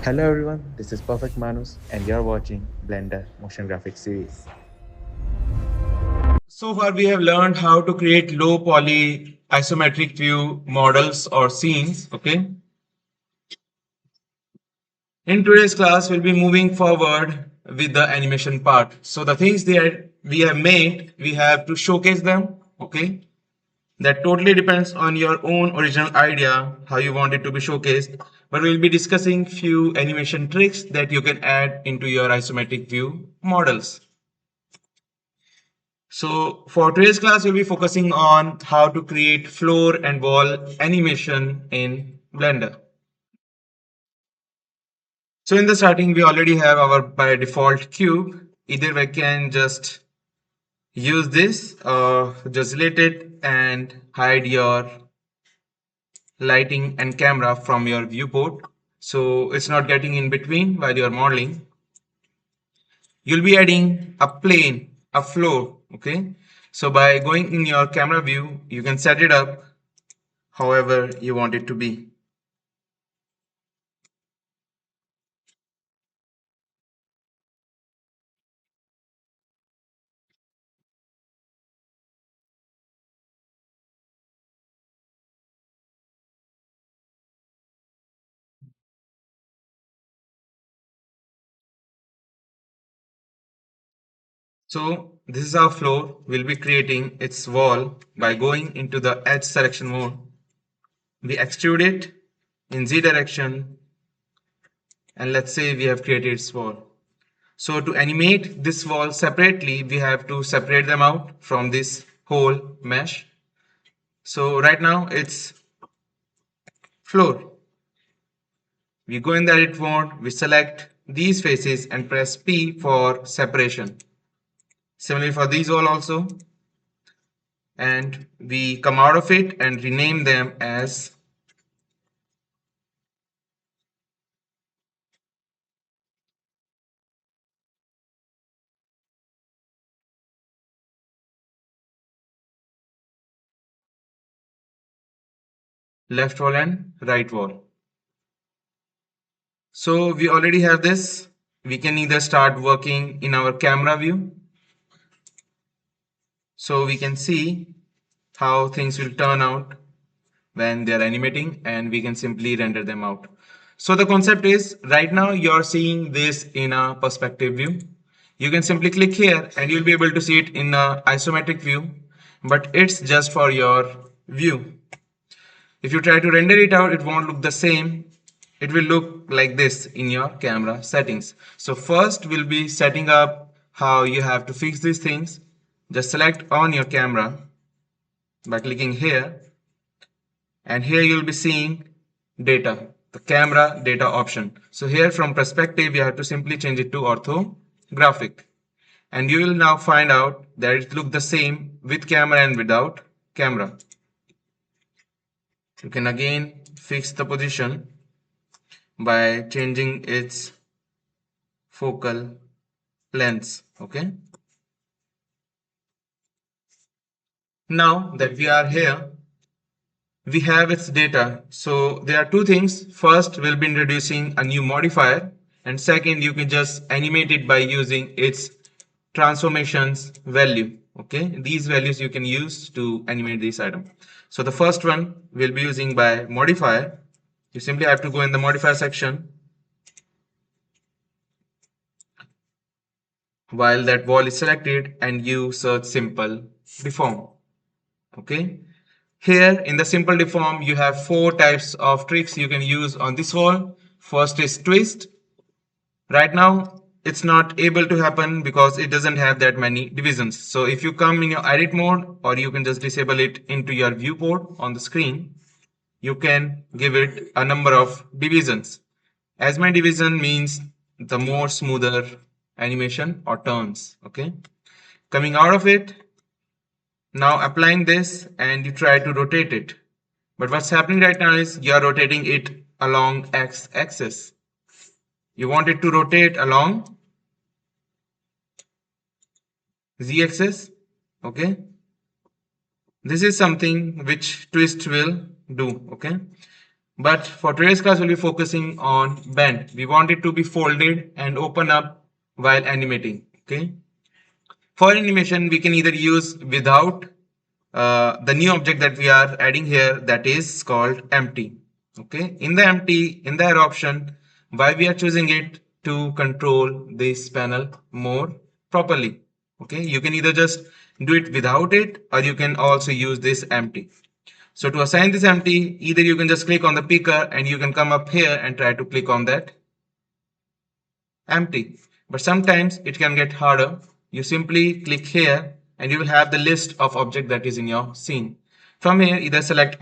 Hello everyone, this is PerfectManus and you're watching Blender Motion Graphics series. So far, we have learned how to create low poly isometric view models or scenes. Okay. In today's class, we'll be moving forward with the animation part. So the things that we have made, we have to showcase them. Okay. That totally depends on your own original idea, how you want it to be showcased. But we'll be discussing few animation tricks that you can add into your isometric view models. So for today's class, we'll be focusing on how to create floor and wall animation in Blender. So in the starting, we already have our by default cube. Either we can just use this or just delete it and hide your lighting and camera from your viewport. So it's not getting in between while you're modeling. You'll be adding a plane, a floor, okay? So by going in your camera view, you can set it up however you want it to be. So this is our floor. We'll be creating its wall by going into the edge selection mode. We extrude it in Z direction and let's say we have created its wall. So to animate this wall separately, we have to separate them out from this whole mesh. So right now it's floor. We go in the edit mode, we select these faces and press P for separation. Similarly for these all also. And we come out of it and rename them as left wall and right wall. So we already have this. We can either start working in our camera view. So we can see how things will turn out when they're animating and we can simply render them out. So the concept is right now you're seeing this in a perspective view. You can simply click here and you'll be able to see it in a isometric view, but it's just for your view. If you try to render it out, it won't look the same. It will look like this in your camera settings. So first we'll be setting up how you have to fix these things. Just select on your camera by clicking here, and here you'll be seeing data, the camera data option. So here from perspective, you have to simply change it to orthographic. And you will now find out that it looks the same with camera and without camera. You can again fix the position by changing its focal length. Okay. Now that we are here, we have its data. So there are two things. First, we'll be introducing a new modifier. And second, you can just animate it by using its transformations value. Okay. These values you can use to animate this item. So the first one we'll be using by modifier. You simply have to go in the modifier section while that wall is selected and you search simple deform. Okay. Here in the simple deform, you have four types of tricks you can use on this wall. First is twist. Right now, it's not able to happen because it doesn't have that many divisions. So if you come in your edit mode, or you can just disable it into your viewport on the screen, you can give it a number of divisions. As many division means the more smoother animation or turns. Okay. Coming out of it, now applying this and you try to rotate it. But what's happening right now is you're rotating it along x-axis. You want it to rotate along z-axis. Okay. This is something which twist will do. Okay. But for today's class, we'll be focusing on bend. We want it to be folded and open up while animating. Okay. For animation, we can either use without the new object that we are adding here, that is called empty. Okay. In the arrow option, why we are choosing it to control this panel more properly. Okay. You can either just do it without it, or you can also use this empty. So to assign this empty, either you can just click on the picker and you can come up here and try to click on that empty. But sometimes it can get harder. You simply click here and you will have the list of object that is in your scene. From here, either select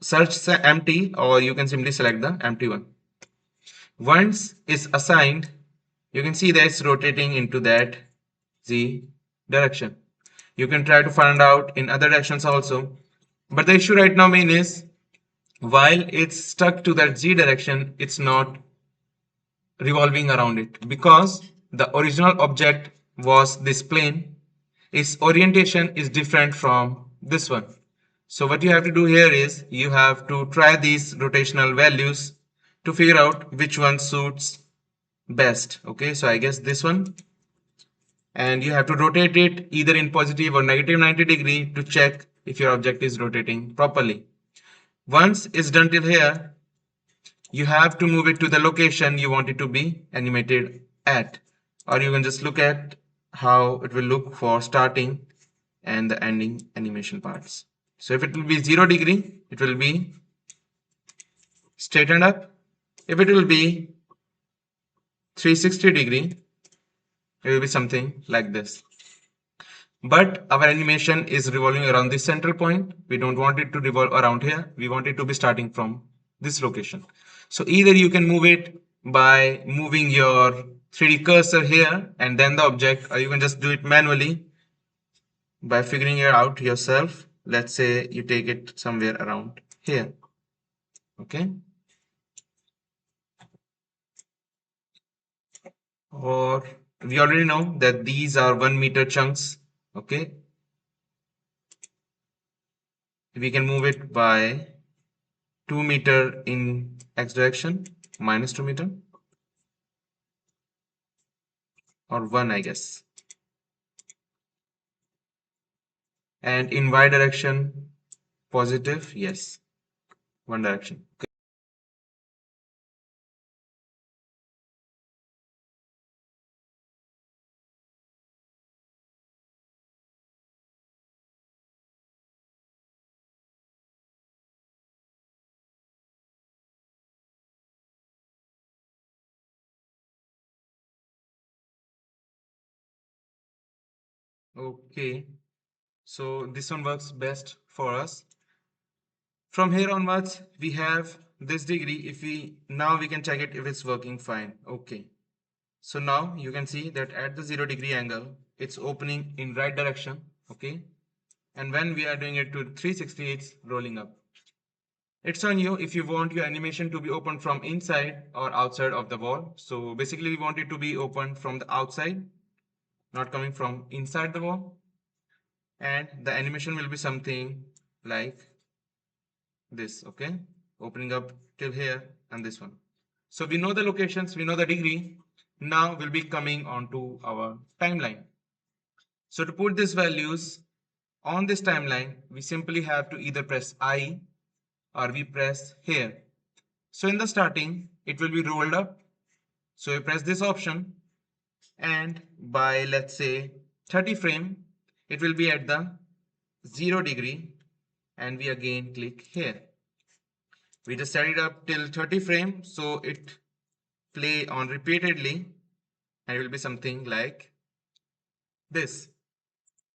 search empty, or you can simply select the empty one. Once it's assigned, you can see that it's rotating into that Z direction. You can try to find out in other directions also. But the issue right now main is, while it's stuck to that Z direction, it's not revolving around it because the original object was this plane. Its orientation is different from this one. So what you have to do here is you have to try these rotational values to figure out which one suits best. Okay, so I guess this one, and you have to rotate it either in positive or negative 90-degree to check if your object is rotating properly. Once it's done till here, you have to move it to the location you want it to be animated at, or you can just look at how it will look for starting and the ending animation parts. So if it will be 0-degree, it will be straightened up. If it will be 360-degree, it will be something like this. But our animation is revolving around this central point. We don't want it to revolve around here. We want it to be starting from this location. So either you can move it by moving your 3D cursor here and then the object, or you can just do it manually by figuring it out yourself. Let's say you take it somewhere around here. Okay. Or we already know that these are 1 meter chunks. Okay. We can move it by 2 meter in x direction, minus 2 meter, or 1, I guess. And in y direction, positive, yes, 1 direction. Okay, so this one works best for us. From here onwards, we have this degree. If we now we can check it if it's working fine. Okay, so now you can see that at the 0-degree angle, it's opening in right direction. Okay, and when we are doing it to 360, it's rolling up. It's on you if you want your animation to be open from inside or outside of the wall. So basically we want it to be open from the outside, not coming from inside the wall. And the animation will be something like this, okay? Opening up till here and this one. So we know the locations, we know the degree. Now we'll be coming onto our timeline. So to put these values on this timeline, we simply have to either press I or we press here. So in the starting, it will be rolled up. So you press this option, and by let's say 30 frame, it will be at the 0-degree, and we again click here. We just set it up till 30 frame, so it play on repeatedly, and it will be something like this.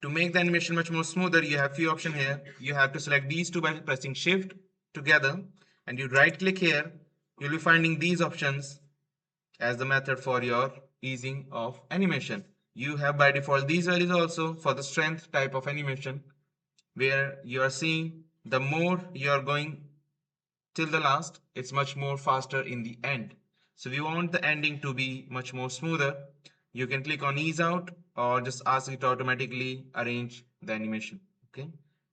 To make the animation much more smoother, you have few options here. You have to select these two by pressing shift together, and you right click here. You'll be finding these options as the method for your easing of animation. You have by default these values also for the strength type of animation, where you are seeing the more you are going till the last, it's much more faster in the end. So if you want the ending to be much more smoother, you can click on ease out or just ask it to automatically arrange the animation. Okay,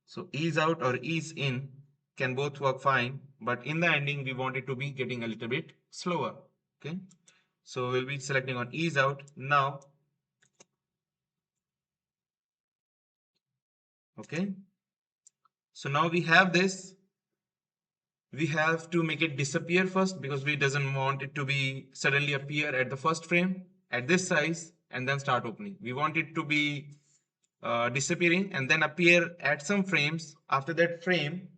so ease out or ease in can both work fine, but in the ending we want it to be getting a little bit slower. Okay, so we'll be selecting on ease out now. Okay, so now we have this. We have to make it disappear first because we doesn't want it to be suddenly appear at the first frame at this size and then start opening. We want it to be disappearing and then appear at some frames. After that frame,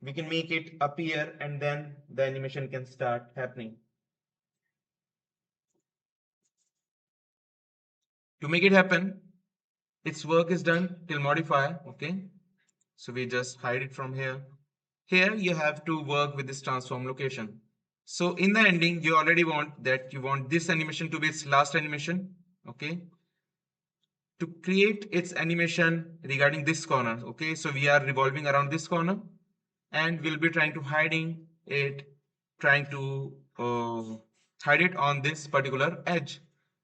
we can make it appear and then the animation can start happening. To make it happen, its work is done till modifier. Okay, so we just hide it from here. Here you have to work with this transform location. So in the ending, you already want that you want this animation to be its last animation. Okay, to create its animation regarding this corner. Okay, so we are revolving around this corner and we'll be trying to trying to hide it on this particular edge.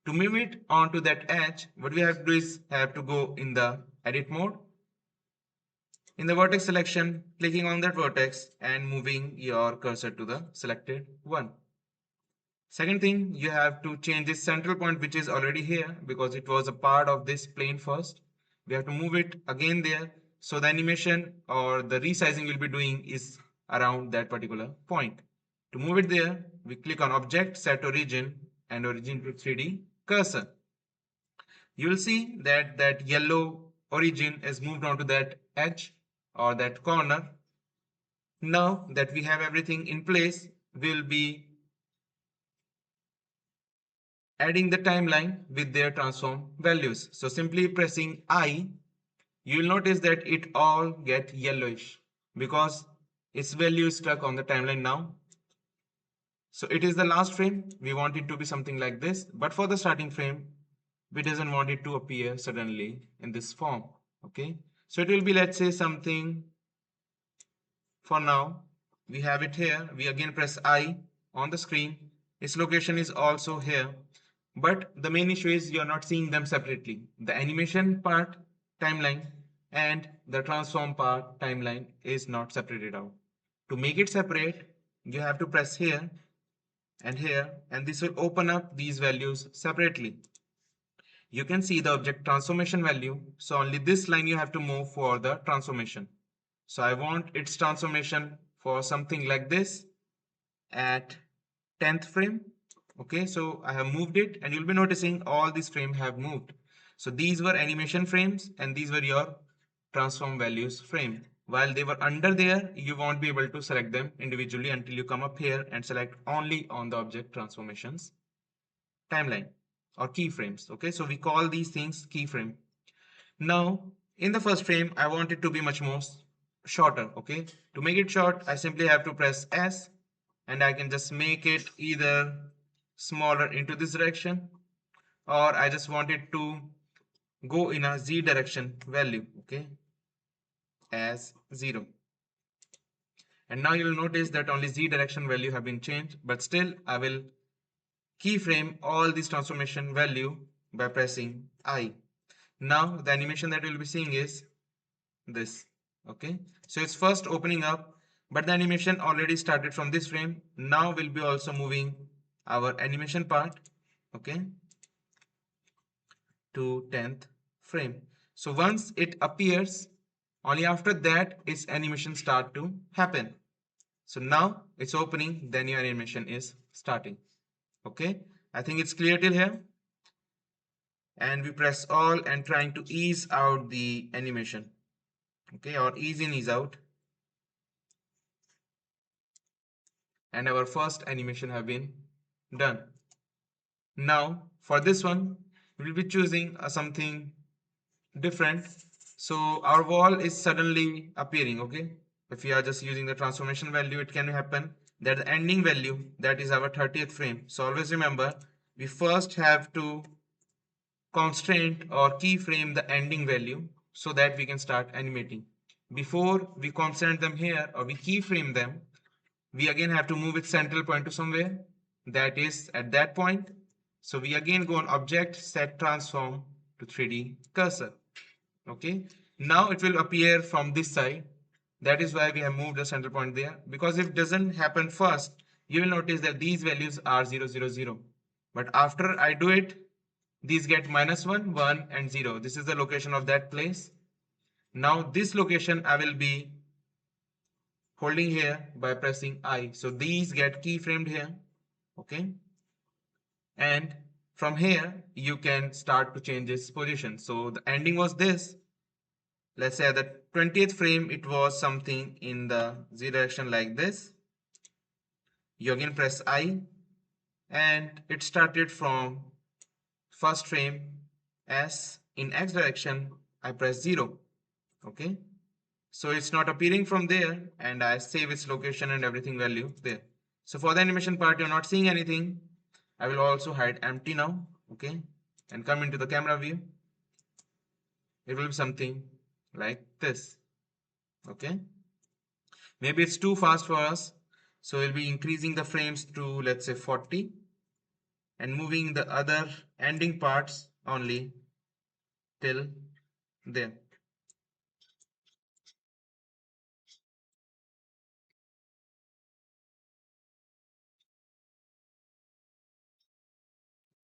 To move it onto that edge, what we have to do is have to go in the edit mode. In the vertex selection, clicking on that vertex and moving your cursor to the selected one. Second thing, you have to change this central point which is already here because it was a part of this plane first. We have to move it again there. So the animation or the resizing we'll be doing is around that particular point. To move it there, we click on Object, Set Origin and Origin to 3D Cursor. You will see that that yellow origin is moved onto that edge or that corner. Now that we have everything in place, we'll be adding the timeline with their transform values. So simply pressing I, you will notice that it all get yellowish because its value is stuck on the timeline now. So it is the last frame. We want it to be something like this, but for the starting frame, we doesn't want it to appear suddenly in this form. Okay, so it will be, let's say, something. For now, we have it here. We again press I on the screen. Its location is also here. But the main issue is you're not seeing them separately. The animation part timeline and the transform part timeline is not separated out. To make it separate, you have to press here, and this will open up these values separately. You can see the object transformation value. So only this line you have to move for the transformation. So I want its transformation for something like this at 10th frame. Okay, so I have moved it and you'll be noticing all these frames have moved. So these were animation frames and these were your transform values frame. While they were under there, you won't be able to select them individually until you come up here and select only on the object transformations timeline or keyframes. Okay, so we call these things keyframe. Now, in the first frame, I want it to be much more shorter. Okay, to make it short, I simply have to press S and I can just make it either smaller into this direction or I just want it to go in a Z direction value. Okay, as 0. And now you'll notice that only Z direction value have been changed, but still I will keyframe all this transformation value by pressing I. Now the animation that we'll be seeing is this. Okay, so it's first opening up, but the animation already started from this frame. Now we'll be also moving our animation part, okay, to 10th frame. So once it appears, only after that its animation start to happen. So now it's opening, then your animation is starting. Okay, I think it's clear till here. And we press all and trying to ease out the animation. Okay, or ease in, ease out. And our first animation have been done. Now for this one, we'll be choosing something different. So our wall is suddenly appearing, okay? If we are just using the transformation value, it can happen that the ending value, that is our 30th frame. So always remember, we first have to constraint or keyframe the ending value so that we can start animating. Before we constraint them here or we keyframe them, we again have to move its central point to somewhere that is at that point. So we again go on object, set transform to 3D cursor. Okay, now it will appear from this side That is why we have moved the center point there, because if it doesn't happen first, you will notice that these values are 0, 0, 0. But after I do it, these get -1, 1 and 0. This is the location of that place. Now this location I will be holding here by pressing I. So these get keyframed here. Okay. And from here, you can start to change its position. So the ending was this. Let's say at the 20th frame, it was something in the Z direction like this. You again press I, and it started from first frame S in X direction. I press 0. Okay. So it's not appearing from there, and I save its location and everything value there. So for the animation part, you're not seeing anything. I will also hide empty now. Okay. And come into the camera view. It will be something like this. Okay. Maybe it's too fast for us. So we'll be increasing the frames to, let's say, 40 and moving the other ending parts only till there.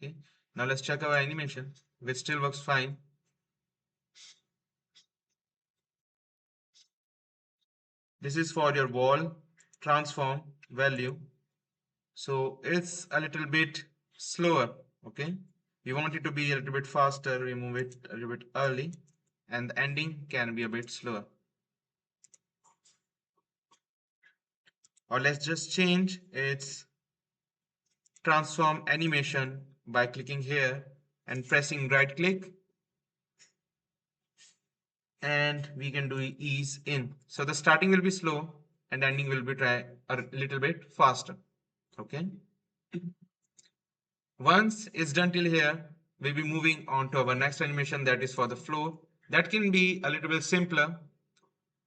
Okay. Now let's check our animation, which still works fine. This is for your wall transform value. So it's a little bit slower. Okay. We want it to be a little bit faster. We move it a little bit early, and the ending can be a bit slower. Or let's just change its transform animation by clicking here and pressing right click, and we can do ease in. So the starting will be slow and ending will be try a little bit faster. Okay. Once it's done till here, we'll be moving on to our next animation, that is for the floor. That can be a little bit simpler.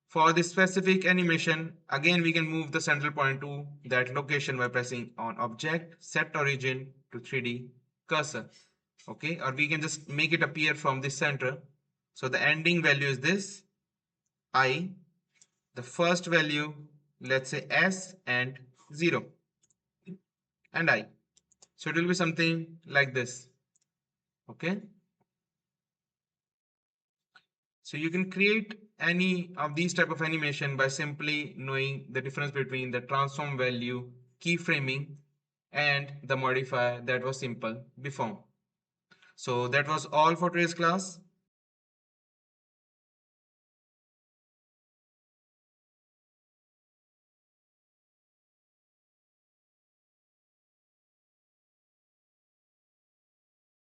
For this specific animation, again we can move the central point to that location by pressing on object, set origin to 3D cursor. Okay, or we can just make it appear from the center. So the ending value is this, I, the first value, let's say S and 0, and I. So it will be something like this. Okay. So you can create any of these type of animation by simply knowing the difference between the transform value, keyframing, and the modifier that was simple before. So that was all for today's class.